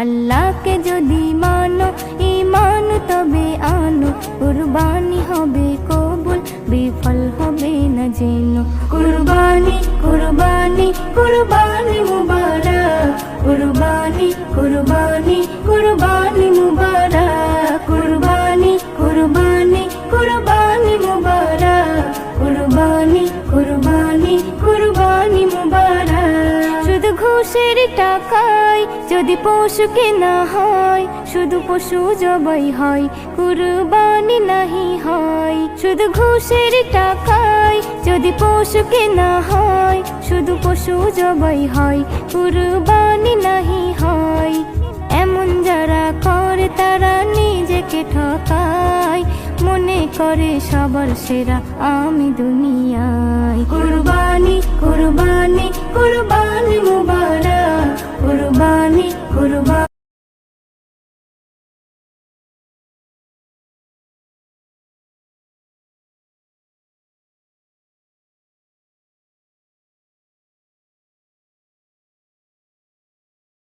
আল্লাহকে যদি মানো ঈমান তবে আনো, কুরবানি হবে কবুল বিফল হবে না যেন। কুরবানি কুরবানি কুরবানি মুবারক, কুরবানি কুরবানি কুরবানি মুবারক, কুরবানি কুরবানি কুরবানি মুবারক, কুরবানি কুরবানি কুরবানি মুবারক। শুধু ঘুষের টাকায় যদি পশু কেনা হয়, শুধু পশু জবাই হয়, কুরবানি নাহি হয়। শুধু ঘুষের টাকায় যদি পশু কেনা হয়, শুধু পশু জবাই হয়, কুরবানি নাহি হয়। এমন যারা করে তারা নিজেকে ঠকায়, মনে করে সবার সেরা আমি দুনিয়ায়। কুরবানি কুরবানি কুরবানি মুবারক, কুরবানি কুরবানি